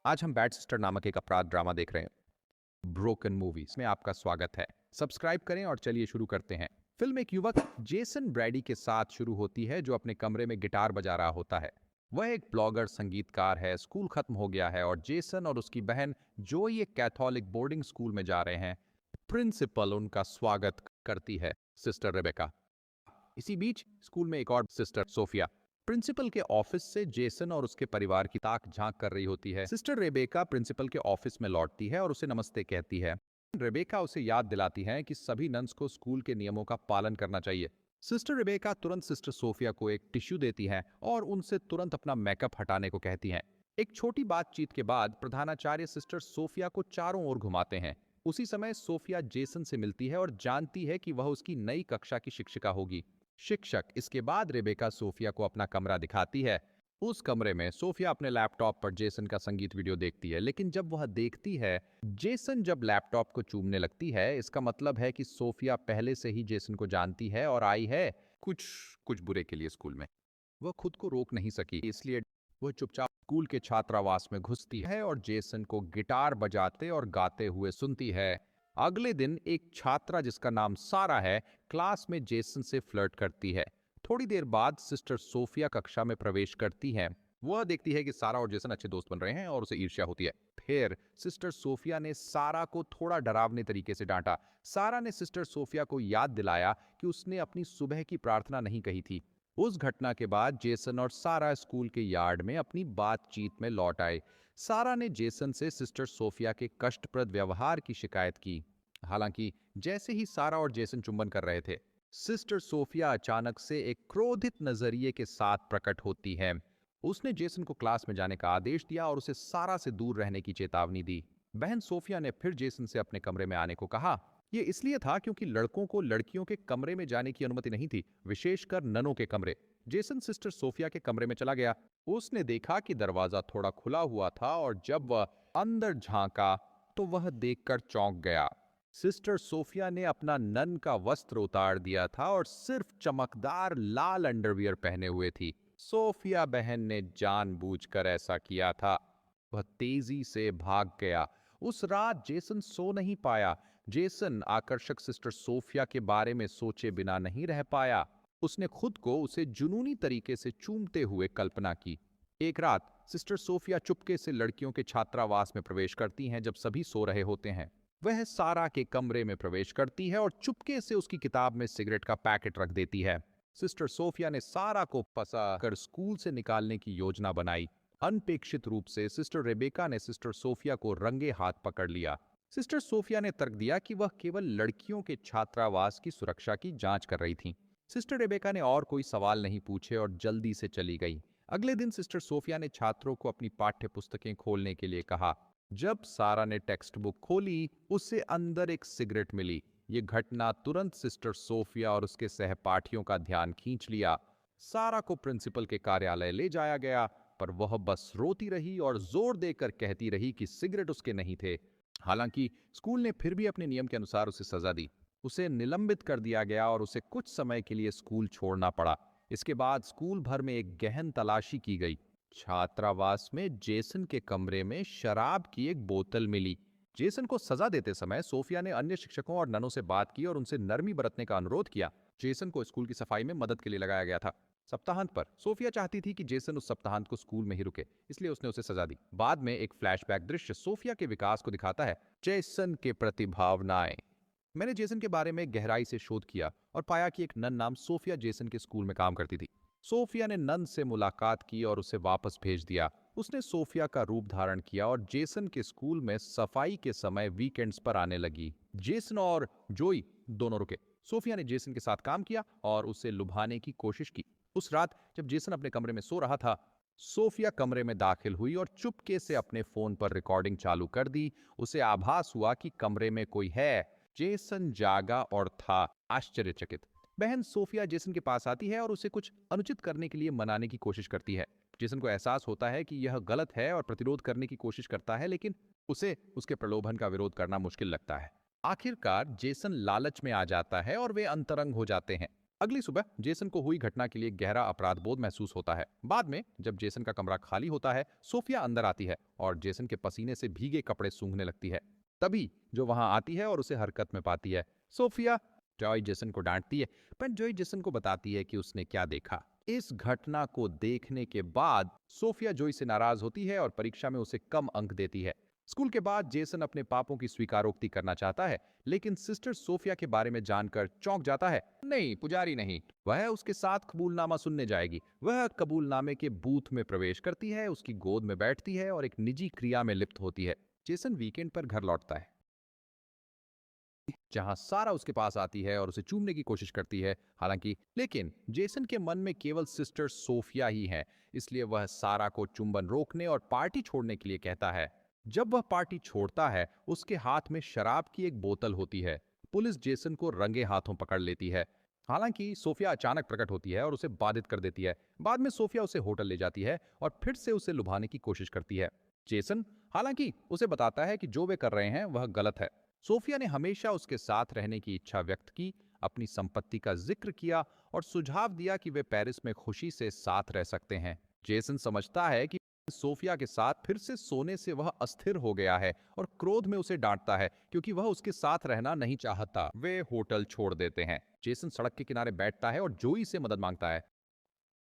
आज हम bad sister नामक एक अपराध ड्रामा देख रहे हैं। ब्रोकन मूवीज में आपका स्वागत है। सब्सक्राइब करें और चलिए शुरू करते हैं। फिल्म एक युवक जेसन ब्रैडी के साथ शुरू होती है जो अपने कमरे में गिटार बजा रहा होता है। वह एक ब्लॉगर संगीतकार है। स्कूल खत्म हो गया है और जेसन और उसकी बहन जोई एक कैथोलिक बोर्डिंग स्कूल में जा रहे हैं। प्रिंसिपल उनका स्वागत करती है, सिस्टर रेबेका। इसी बीच स्कूल में एक और सिस्टर सोफिया प्रिंसिपल के ऑफिस से जेसन और उसके परिवार की ताक झांक कर रही होती है। सिस्टर रेबेका प्रिंसिपल के ऑफिस में लौटती है और उसे नमस्ते कहती है। रेबेका उसे याद दिलाती है कि सभी नन्स को स्कूल के नियमों का पालन करना चाहिए। सिस्टर रेबेका तुरंत सिस्टर सोफिया को एक टिश्यू देती है और उनसे तुरंत अपना मेकअप हटाने को कहती हैं। एक छोटी बातचीत के बाद प्रधानाचार्य सिस्टर सोफिया को चारों ओर घुमाते हैं। उसी समय सोफिया जेसन से मिलती है और जानती है कि वह उसकी नई कक्षा की शिक्षिका होगी। शिक्षक इसके बाद रेबेका सोफिया को अपना कमरा दिखाती है। उस कमरे में सोफिया अपने लैपटॉप पर जेसन का संगीत वीडियो देखती है, लेकिन जब वह देखती है जेसन जब लैपटॉप को चूमने लगती है, इसका मतलब है कि सोफिया पहले से ही जेसन को जानती है और आई है कुछ कुछ बुरे के लिए स्कूल में। वह खुद को रोक नहीं सकी, इसलिए वह चुपचाप स्कूल के छात्रावास में घुसती है और जेसन को गिटार बजाते और गाते हुए सुनती है। अगले दिन एक छात्रा जिसका नाम सारा है क्लास में जेसन से फ्लर्ट करती है। थोड़ी देर बाद सिस्टर सोफिया कक्षा में प्रवेश करती हैं। वह देखती है कि सारा और जेसन अच्छे दोस्त बन रहे हैं और उसे ईर्ष्या होती है। फिर सिस्टर सोफिया ने सारा को थोड़ा डरावने तरीके से डांटा। सारा ने सिस्टर सोफिया को याद दिलाया कि उसने अपनी सुबह की प्रार्थना नहीं कही थी। उस घटना के बाद जेसन और सारा स्कूल के यार्ड में अपनी बातचीत में लौट आए। सारा ने जेसन से सिस्टर सोफिया के कष्टप्रद व्यवहार की शिकायत की। हालांकि जैसे ही सारा और जेसन चुंबन कर रहे थे, सिस्टर सोफिया अचानक से एक क्रोधित नजरिए के साथ प्रकट होती है। उसने जेसन को क्लास में जाने का आदेश दिया और उसे सारा से दूर रहने की चेतावनी दी। बहन सोफिया ने फिर जेसन से अपने कमरे में आने को कहा। यह इसलिए था क्योंकि लड़कों को लड़कियों के कमरे में जाने की अनुमति नहीं थी, विशेषकर ननों के कमरे। जेसन सिस्टर सोफिया के कमरे में चला गया। उसने देखा कि दरवाजा थोड़ा खुला हुआ था और जब वह अंदर झांका तो वह देखकर चौंक गया। सिस्टर सोफिया ने अपना नन का वस्त्र उतार दिया था और सिर्फ चमकदार लाल अंडरवियर पहने हुए थी। सोफिया बहन ने जानबूझकर ऐसा किया था। वह तेजी से भाग गया। उस रात जेसन सो नहीं पाया। जेसन आकर्षक सिस्टर सोफिया के बारे में सोचे बिना नहीं रह पाया। उसने खुद को उसे जुनूनी तरीके से चूमते हुए कल्पना की। एक रात सिस्टर सोफिया चुपके से लड़कियों के छात्रावास में प्रवेश करती हैं जब सभी सो रहे होते हैं। वह सारा के कमरे में प्रवेश करती है और चुपके से उसकी किताब में सिगरेट का पैकेट रख देती है। सिस्टर सोफिया ने सारा को फंसा कर स्कूल से निकालने की योजना बनाई। अनपेक्षित रूप से सिस्टर रेबेका ने सिस्टर सोफिया को रंगे हाथ पकड़ लिया। सिस्टर सोफिया ने तर्क दिया कि वह केवल लड़कियों के छात्रावास की सुरक्षा की जांच कर रही थी। सिस्टर रेबेका ने और कोई सवाल नहीं पूछे और जल्दी से चली गई। अगले दिन सिस्टर सोफिया ने छात्रों को अपनी पाठ्य पुस्तकें खोलने के लिए कहा। जब सारा ने टेक्स्ट बुक खोली, उसे अंदर एक सिगरेट मिली। ये घटना तुरंत सिस्टर सोफिया और उसके सहपाठियों का ध्यान खींच लिया। सारा को प्रिंसिपल के कार्यालय ले जाया गया, पर वह बस रोती रही और जोर देकर कहती रही कि सिगरेट उसके नहीं थे। हालांकि स्कूल ने फिर भी अपने नियम के अनुसार उसे सजा दी। उसे निलंबित कर दिया गया और उसे कुछ समय के लिए स्कूल छोड़ना पड़ा। इसके बाद स्कूल भर में एक गहन तलाशी की गई। छात्रावास में जेसन के कमरे में शराब की एक बोतल मिली। जेसन को सजा देते समय सोफिया ने अन्य शिक्षकों और ननों से बात की और उनसे नरमी बरतने का अनुरोध किया। जेसन को स्कूल की सफाई में मदद के लिए लगाया गया था। सप्ताहांत पर सोफिया चाहती थी कि जेसन उस सप्ताहांत को स्कूल में ही रुके, इसलिए उसने उसे सजा दी। बाद में एक फ्लैशबैक दृश्य सोफिया के विकास को दिखाता है। जेसन के प्रति भावनाएं। मैंने जेसन के बारे में गहराई से शोध किया और पाया कि एक नन नाम सोफिया जेसन के स्कूल में काम करती थी। सोफिया ने नन से मुलाकात की और उसे वापस भेज दिया। उसने सोफिया का रूप धारण किया और जेसन के स्कूल में सफाई के समय वीकेंड्स पर आने लगी। जेसन और जोई दोनों रुके। सोफिया ने जेसन के साथ काम किया और उसे लुभाने की कोशिश की। उस रात जब जेसन अपने कमरे में सो रहा था, सोफिया कमरे में दाखिल हुई और चुपके से अपने फोन पर रिकॉर्डिंग चालू कर दी। उसे आभास हुआ कि कमरे में कोई है। जेसन जागा और था आश्चर्यचकित। बहन सोफिया जेसन के पास आती है और उसे कुछ अनुचित करने के लिए मनाने की कोशिश करती है। जेसन को एहसास होता है कि यह गलत है और प्रतिरोध करने की कोशिश करता है, लेकिन उसे उसके प्रलोभन का विरोध करना मुश्किल लगता है। आखिरकार जेसन लालच में आ जाता है और वे अंतरंग हो जाते हैं। अगली सुबह जेसन को हुई घटना के लिए गहरा अपराध बोध महसूस होता है। बाद में जब जेसन का कमरा खाली होता है, सोफिया अंदर आती है और जेसन के पसीने से भीगे कपड़े सूंघने लगती है। तभी जो वहां आती है और उसे हरकत में पाती है। सोफिया जॉय जेसन को डांटती है, पर जॉय जेसन को बताती है कि उसने क्या देखा। इस घटना को देखने के बाद सोफिया जॉय से नाराज होती है और परीक्षा में उसे कम अंक देती है। स्कूल के बाद जेसन अपने पापों की स्वीकारोक्ति करना चाहता है, लेकिन सिस्टर सोफिया के बारे में जानकर चौंक जाता है। नहीं, पुजारी नहीं, वह उसके साथ कबूलनामा सुनने जाएगी। वह कबूलनामे के बूथ में प्रवेश करती है, उसकी गोद में बैठती है और एक निजी क्रिया में लिप्त होती है। जेसन वीकेंड पर घर लौटता है, जहां सारा उसके पास आती है और उसे चूमने की कोशिश करती है। हालांकि लेकिन जेसन के मन में केवल सिस्टर सोफिया ही है, इसलिए वह सारा को चुंबन रोकने और पार्टी छोड़ने के लिए कहता है। जब वह पार्टी छोड़ता है, उसके हाथ में शराब की एक बोतल होती है। पुलिस जेसन को रंगे हाथों पकड़ लेती है। हालांकि सोफिया अचानक प्रकट होती है और उसे बाधित कर देती है। बाद में सोफिया उसे होटल ले जाती है और फिर से उसे लुभाने की कोशिश करती है। जेसन हालांकि उसे बताता है कि जो वे कर रहे हैं वह गलत है। सोफिया ने हमेशा उसके साथ रहने की इच्छा व्यक्त की, अपनी संपत्ति का जिक्र किया और सुझाव दिया कि वे पेरिस में खुशी से साथ रह सकते हैं। जेसन समझता है कि सोफिया के साथ फिर से सोने से वह अस्थिर हो गया है और क्रोध में उसे डांटता है क्योंकि वह उसके साथ रहना नहीं चाहता। वे होटल छोड़ देते हैं। जेसन सड़क के किनारे बैठता है और जोई से मदद मांगता है।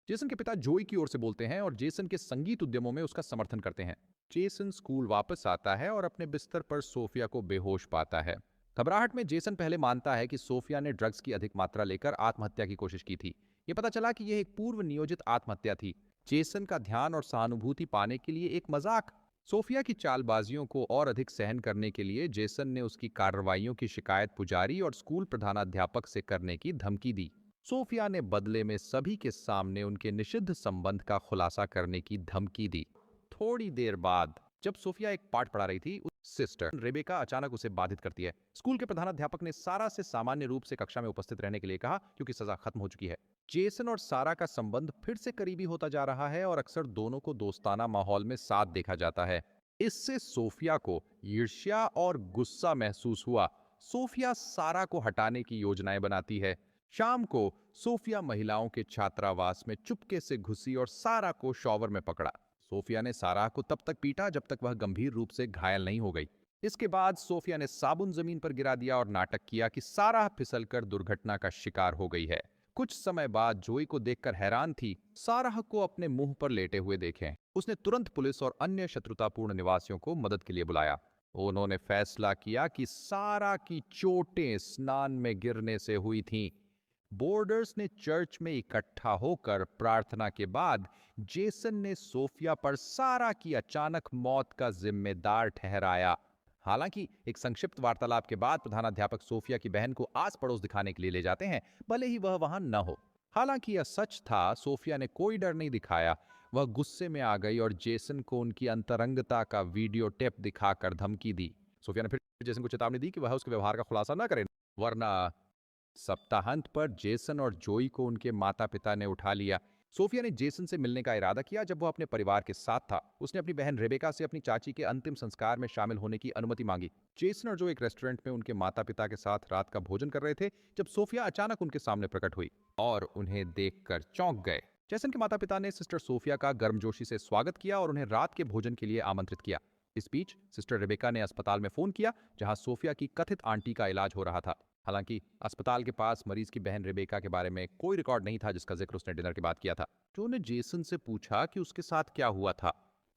जेसन के पिता जोई की ओर से बोलते हैं और जेसन के संगीत उद्यमों में उसका समर्थन करते हैं। जेसन स्कूल वापस आता है और अपने बिस्तर पर सोफिया को बेहोश पाता है। घबराहट में जेसन पहले मानता है कि सोफिया ने ड्रग्स की अधिक मात्रा लेकर आत्महत्या की कोशिश की थी। ये पता चला कि यह एक पूर्व नियोजित आत्महत्या थी। जेसन का ध्यान और सहानुभूति पाने के लिए एक मजाक। सोफिया की चालबाजियों को और अधिक सहन करने के लिए जेसन ने उसकी कार्रवाइयों की शिकायत पुजारी और स्कूल प्रधानाध्यापक से करने की धमकी दी। सोफिया ने बदले में सभी के सामने उनके निषिद्ध संबंध का खुलासा करने की धमकी दी। थोड़ी देर बाद जब सोफिया एक पाठ पढ़ा रही थी, सिस्टर रेबेका अचानक उसे बाधित करती है। स्कूल के प्रधानाध्यापक ने सारा से सामान्य रूप से कक्षा में उपस्थित रहने के लिए कहा क्योंकि सजा खत्म हो चुकी है। जेसन और सारा का संबंध फिर से करीबी होता जा रहा है और अक्सर दोनों को दोस्ताना माहौल में साथ देखा जाता है। इससे सोफिया को ईर्ष्या और गुस्सा महसूस हुआ। सोफिया सारा को हटाने की योजनाएं बनाती है। शाम को सोफिया महिलाओं के छात्रावास में चुपके से घुसी और सारा को शॉवर में पकड़ा। सोफिया ने सारा को तब तक पीटा जब तक वह गंभीर रूप से घायल नहीं हो गई। इसके बाद सोफिया ने साबुन जमीन पर गिरा दिया और नाटक किया कि सारा फिसलकर दुर्घटना का शिकार हो गई है। कुछ समय बाद जोई को देखकर हैरान थी। सारा को अपने मुंह पर लेटे हुए देखें। उसने तुरंत पुलिस और अन्य शत्रुतापूर्ण निवासियों को मदद के लिए बुलाया। उन्होंने फैसला किया कि सारा की चोटें स्नान में गिरने से हुई थीं। बोर्डर्स ने चर्च में इकट्ठा होकर प्रार्थना के बाद जेसन ने सोफिया पर सारा की अचानक मौत का जिम्मेदार ठहराया। हालांकि एक संक्षिप्त वार्तालाप के बाद प्रधानाध्यापक सोफिया की बहन को आस पड़ोस दिखाने के लिए ले जाते हैं, भले ही वह वहां न हो। हालांकि यह सच था, सोफिया ने कोई डर नहीं दिखाया। वह गुस्से में आ गई और जेसन को उनकी अंतरंगता का वीडियो टेप दिखाकर धमकी दी। सोफिया ने फिर जेसन को चेतावनी दी कि वह उसके व्यवहार का खुलासा न करे, वरना सप्ताहांत पर जेसन और जोई को उनके माता पिता ने उठा लिया। सोफिया ने जेसन से मिलने का इरादा किया जब वह अपने परिवार के साथ था। उसने अपनी बहन रेबेका से अपनी चाची के अंतिम संस्कार में शामिल होने की अनुमति मांगी। जेसन और जो एक रेस्टोरेंट में उनके माता पिता के साथ रात का भोजन कर रहे थे जब सोफिया अचानक उनके सामने प्रकट हुई और उन्हें देखकर चौंक गए। जेसन के माता पिता ने सिस्टर सोफिया का गर्मजोशी से स्वागत किया और उन्हें रात के भोजन के लिए आमंत्रित किया। इस बीच सिस्टर रेबेका ने अस्पताल में फोन किया जहां सोफिया की कथित आंटी का इलाज हो रहा था। हालांकि अस्पताल के पास मरीज की बहन रेबेका के बारे में कोई रिकॉर्ड नहीं था जिसका जिक्र उसने डिनर के बाद किया था। जो ने जेसन से पूछा कि उसके साथ क्या हुआ था।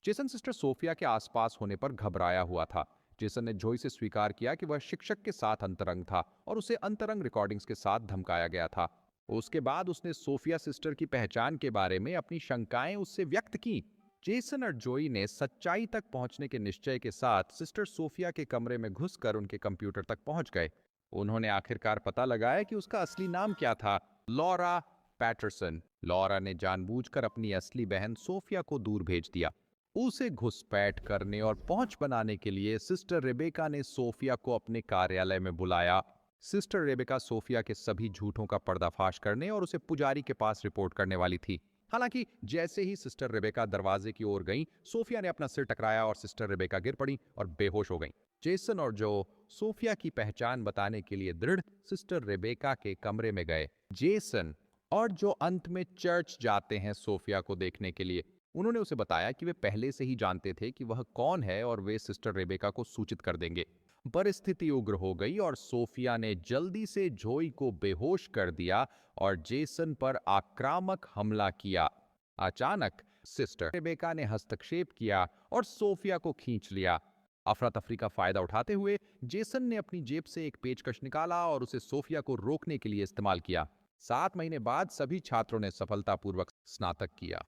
जेसन सिस्टर सोफिया के आसपास होने पर घबराया हुआ था। जेसन ने जोई से स्वीकार किया कि वह शिक्षक के साथ अंतरंग था और उसे अंतरंग रिकॉर्डिंग्स के साथ धमकाया गया था। उसके बाद उसने सोफिया सिस्टर की पहचान के बारे में अपनी शंकाएं उससे व्यक्त की। जेसन और जोई ने सच्चाई तक पहुंचने के निश्चय के साथ सिस्टर सोफिया के कमरे में घुसकर उनके कंप्यूटर तक पहुंच गए। उन्होंने आखिरकार पता लगाया कि उसका असली नाम क्या था, लॉरा पैटरसन। लॉरा ने जानबूझकर अपनी असली बहन सोफिया को दूर भेज दिया। उसे घुसपैठ करने और पहुंच बनाने के लिए सिस्टर रेबेका ने सोफिया को अपने कार्यालय में बुलाया। सिस्टर रेबेका सोफिया के सभी झूठों का पर्दाफाश करने और उसे पुजारी के पास रिपोर्ट करने वाली थी। हालांकि जैसे ही सिस्टर रेबेका दरवाजे की ओर गईं, सोफिया ने अपना सिर टकराया और सिस्टर रेबेका गिर पड़ी और बेहोश हो गईं। जेसन और जो सोफिया की पहचान बताने के लिए दृढ़ सिस्टर रेबेका के कमरे में गए। जेसन और जो अंत में चर्च जाते हैं सोफिया को देखने के लिए, उन्होंने उसे बताया कि वे पहले से ही जानते थे कि वह कौन है और वे सिस्टर रेबेका को सूचित कर देंगे। परिस्थिति उग्र हो गई और सोफिया ने जल्दी से जोई को बेहोश कर दिया और जेसन पर आक्रामक हमला किया। अचानक सिस्टर रेबेका ने हस्तक्षेप किया और सोफिया को खींच लिया। अफरा तफरी का फायदा उठाते हुए जेसन ने अपनी जेब से एक पेचकश निकाला और उसे सोफिया को रोकने के लिए इस्तेमाल किया। 7 महीने बाद सभी छात्रों ने सफलतापूर्वक स्नातक किया।